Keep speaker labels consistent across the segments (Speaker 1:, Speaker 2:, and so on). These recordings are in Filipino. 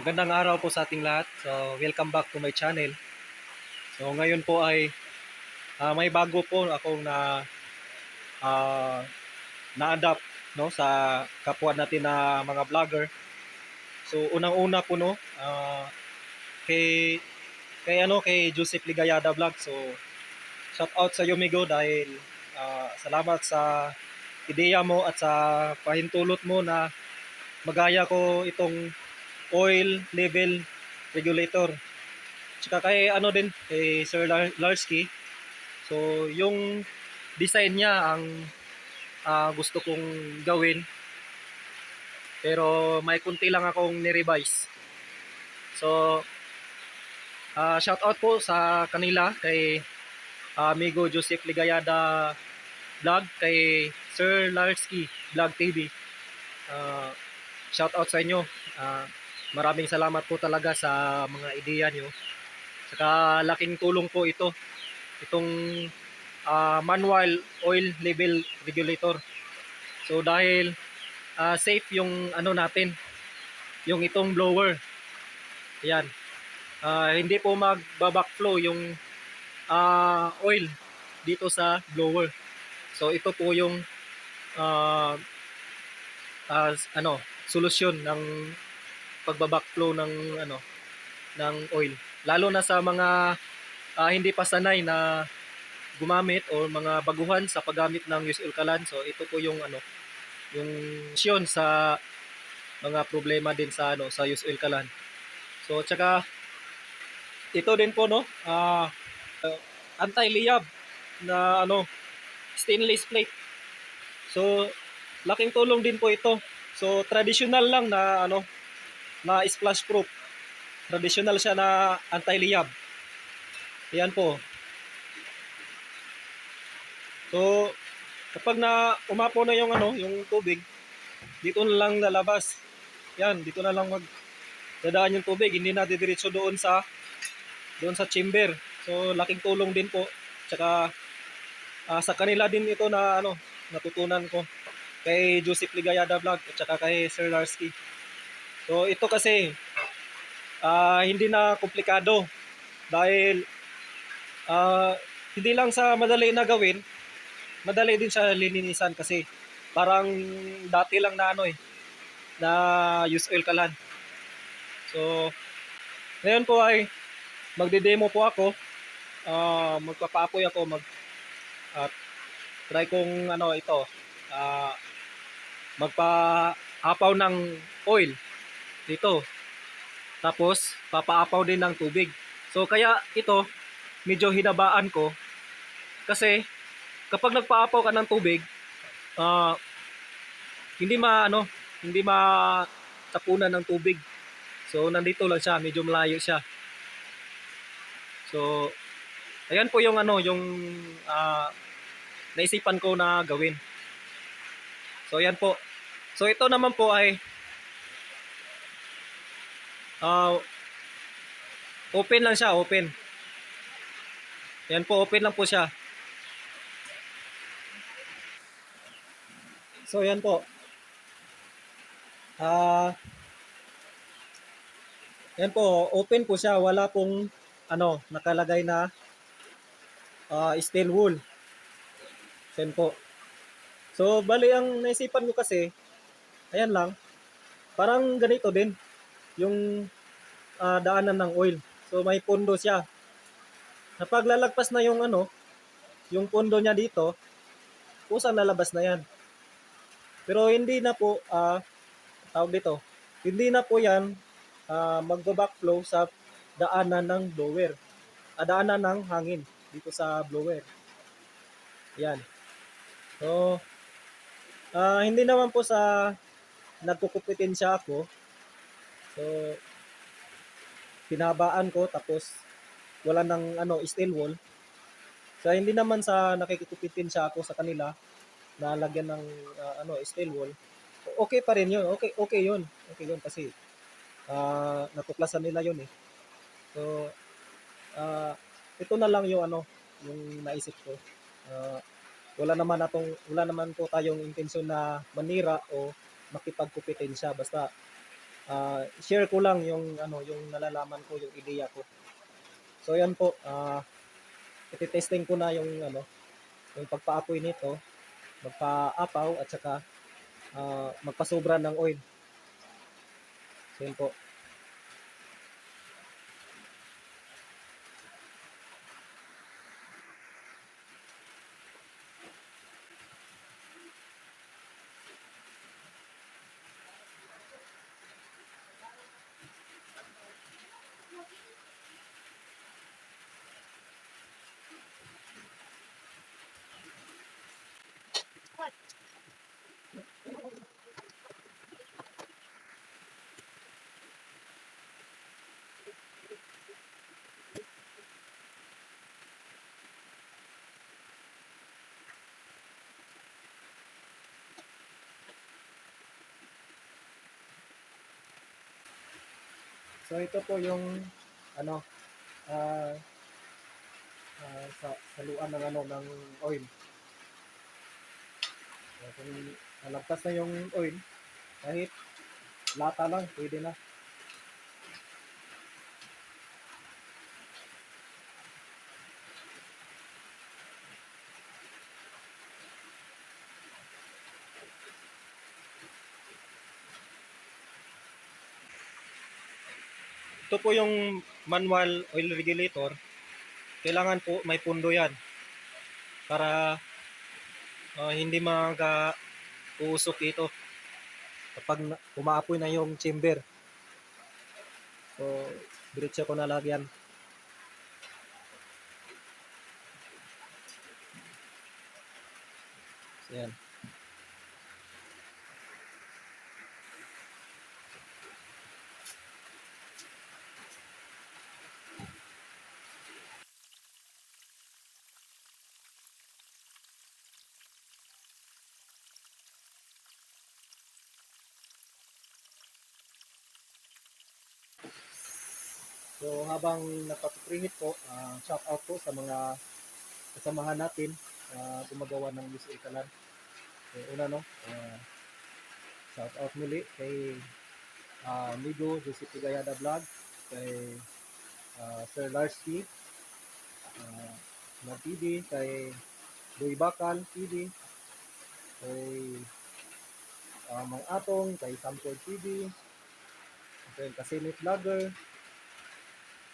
Speaker 1: Magandang araw po sa ating lahat. So, welcome back to my channel. So, ngayon po ay may bago po akong ah, na-adapt no sa kapwa natin na mga vlogger. So, unang-una po no kay kay Joseph Ligayada Vlog. So, shout out sa iyo Migo dahil salamat sa ideya mo at sa pahintulot mo na magaya ko itong oil level regulator. Tsaka kay din kay Sir Larsky. So yung design niya ang gusto kong gawin, pero may kunti lang akong ni-revise. So shout out po sa kanila kay amigo Joseph Ligayada Vlog, kay Sir Larsky Vlog TV. Shout out sa inyo. Maraming salamat po talaga sa mga ideya nyo. Saka laking tulong po itong manual oil level regulator. So dahil safe yung natin, yung itong blower. Ayan. Hindi po magbabackflow yung oil dito sa blower. So ito po yung uh, solusyon ng pagbabackflow ng oil. Lalo na sa mga hindi pa sanay na gumamit o mga baguhan sa paggamit ng use oil kalan. So ito po yung yung solusyon sa mga problema din sa use oil kalan. So tsaka ito din po no anti-liyab na stainless plate. So laking tulong din po ito. So traditional lang na splash proof. Traditional siya na anti-liyab. Ayan po. So kapag na umapo na yung tubig, dito na lang lalabas. Yan, dito na lang dadaan yung tubig, hindi na didiretso doon sa chamber. So laking tulong din po. Tsaka sa kanila din ito na natutunan ko kay Joseph Ligayada Vlog at saka kay Sir Larsky. So ito kasi hindi na komplikado dahil hindi lang sa madali na gawin, madali din siya linisan kasi parang dati lang na na use oil kalan. So ngayon po ay magde-demo po ako, magpapaapoy ako, try kong ito magpaapaw ng oil dito, tapos papaapaw din ng tubig. So kaya ito medyo hinabaan ko kasi kapag nagpaapaw ka ng tubig, hindi matapunan ng tubig. So nandito lang siya, medyo malayo siya. So ayan po yung yung naisipan ko na gawin. So ayan po. So ito naman po ay open lang siya, open. Ayan po, open lang po siya. So ayan po. Ayan po, open po siya, wala pong nakalagay na steel wool. Ayan po. So bali ang naisipan ko kasi, ayan lang, parang ganito din yung daanan ng oil. So may pondo siya. Kapag lalagpas na yung yung pondo niya dito, kusang lalabas na yan. Pero hindi na po tawag dito, hindi na po yan magba-backflow sa daanan ng blower. Daanan ng hangin dito sa blower. Yan. So hindi naman po sa nagkukupitin siya ako. So pinabaan ko tapos wala nang steel wool. So hindi naman sa nakikupitin siya ako sa kanila na lagyan ng steel wool. Okay pa rin 'yun. Okay 'yun. Okay 'yun kasi natuklasan nila 'yun eh. So ito na lang yung yung naisip ko. Wala naman po tayong intensyon na manira o makipagkupitin siya, basta share ko lang yung ano, yung nalalaman ko, yung ideya ko. So yan po, iti-testing ko na yung ano, yung pagpaapoy nito, magpaapaw at saka magpasobra ng oil. So yun po. So ito po yung ano, ah sa saluan ng ano ng oil. So, kung nalagpas na yung oil, kahit lata lang, pwede na. Ito po yung manual oil regulator. Kailangan po may pundo yan para hindi uusok ito kapag umaapoy na yung chamber. So, diretso ko na lagyan. So, yan. So, habang napapreheat po, shout out po sa mga kasamahan natin gumagawa ng Miss Ikalan. So, una no, shout out muli kay Migo Joseph Gayada Vlog, kay Sir Larsky na TV, kay Boy Bakal TV, kay Mang Atong, kay Samsung TV, kay Kasinit Vlogger,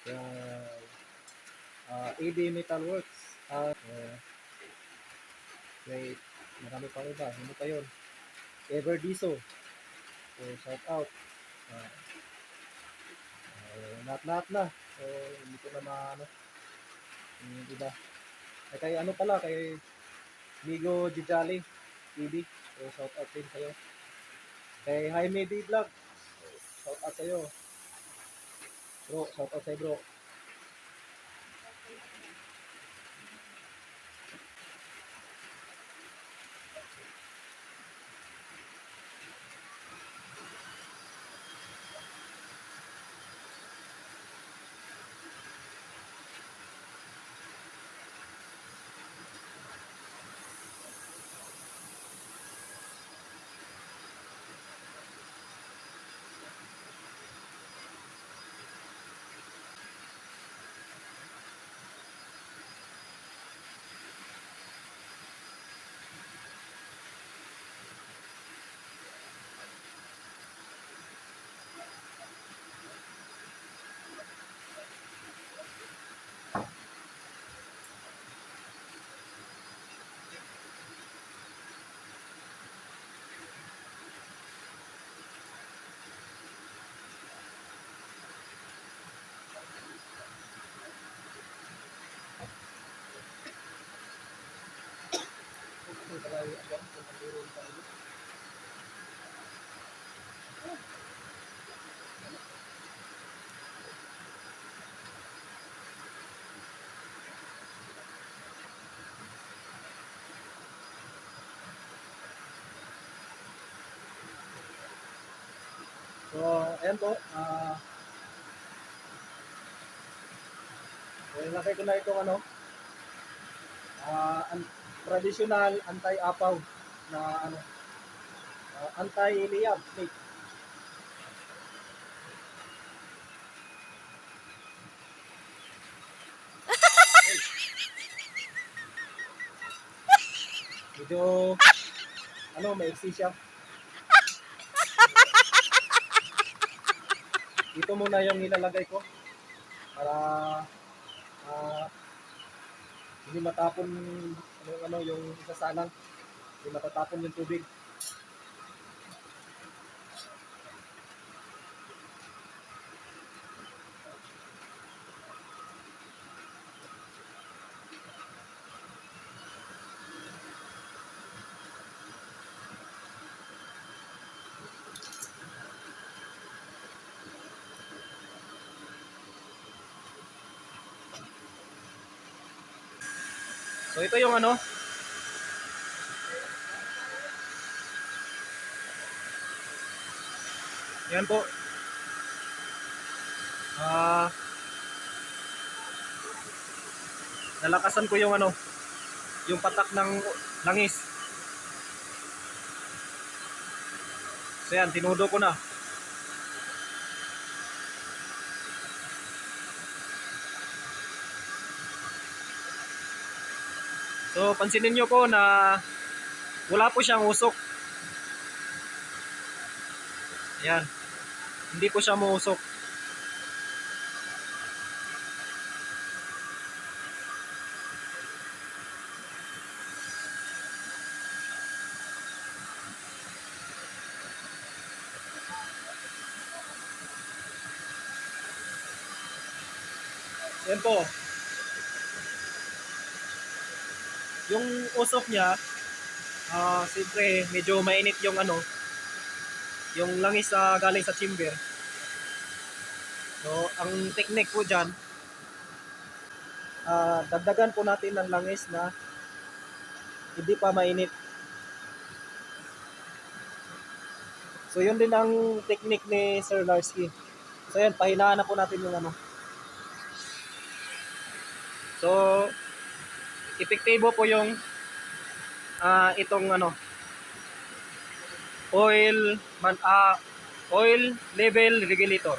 Speaker 1: kay AD Metalworks, at kay marami pang iba, hindi pa yun. Everdiso, so shout out. Lahat-lahat na. So, hindi ko na maano, yung iba. Ay, kay ano pala, kay Migo Jijali TV. So, shout out din sa'yo. Kay Jaime D Vlog. Shout out sa'yo. Bro, shout out sa'yo bro. So, ayan po. Nilagay ko na itong ano, traditional anti-apaw na ano, anti-liyab snake. Medyo, maiksi siya. Dito muna yung nilalagay ko para ah, hindi matapon yung isasalang, hindi matatapon yung tubig. So ito yung yan po. Ah, nalakasan ko yung patak ng langis. So yan, tinudo ko na. So pansinin nyo po na wala po siyang usok. Yan, hindi po siya muusok. Yan po. Yung usok niya, siyempre medyo mainit yung langis galing sa chamber. So, ang technique po dyan, dagdagan po natin ng langis na hindi pa mainit. So, yun din ang technique ni Sir Larsky. So, yan, pahinaan na po natin yung So, epektibo po yung itong oil oil level regulator.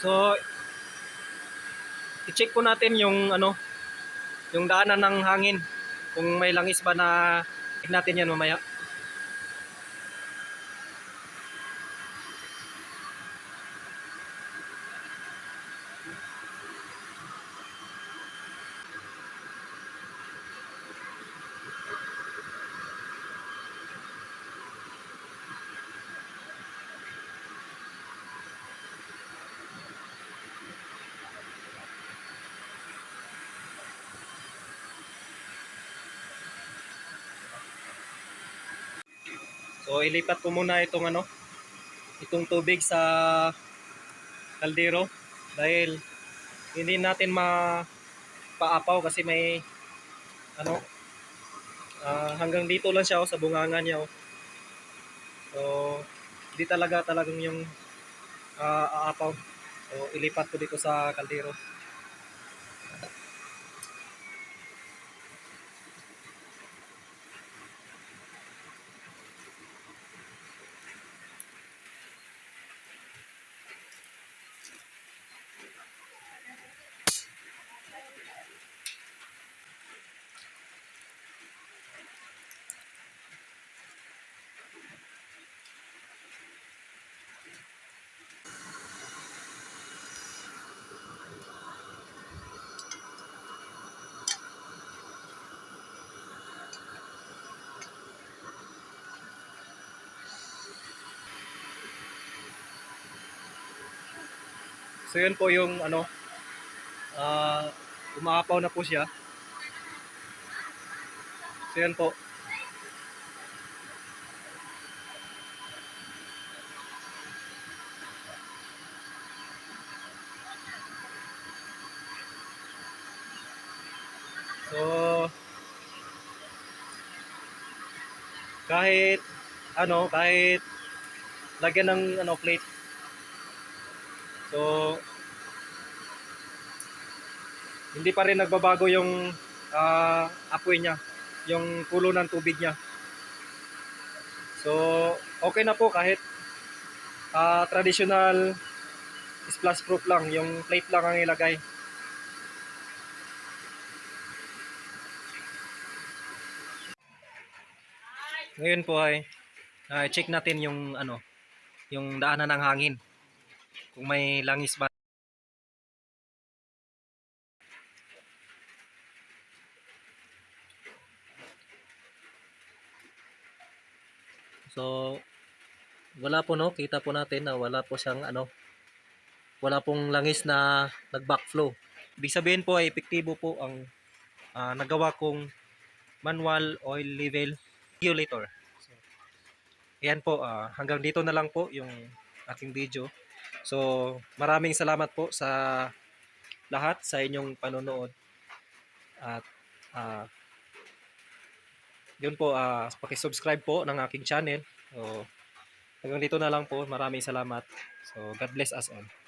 Speaker 1: So, i-check po natin yung daanan ng hangin. Kung may langis ba na natin yan mamaya. So ilipat ko muna itong tubig sa kaldero dahil hindi natin mapaapaw kasi may hanggang dito lang siya sa bunganga niya. So hindi talagang yung aapaw. So ilipat ko dito sa kaldero. So yun po yung umaapaw na po siya. So yan po. So kahit kahit lagyan ng plate. So hindi pa rin nagbabago yung apoy niya, yung kulo ng tubig niya. So okay na po kahit traditional splash proof lang, yung plate lang ang ilagay. Ngayon po ay check natin yung yung daanan ng hangin. Kung may langis ba. So wala po, no, kita po natin na wala po siyang wala pong langis na nag-backflow. Ibig sabihin po ay epektibo po ang nagawa kong manual oil level regulator. So, ayan po, hanggang dito na lang po yung aking video. So, maraming salamat po sa lahat sa inyong panonood. At yun po, paki-subscribe po ng aking channel. So, hanggang dito na lang po. Maraming salamat. So, God bless us all.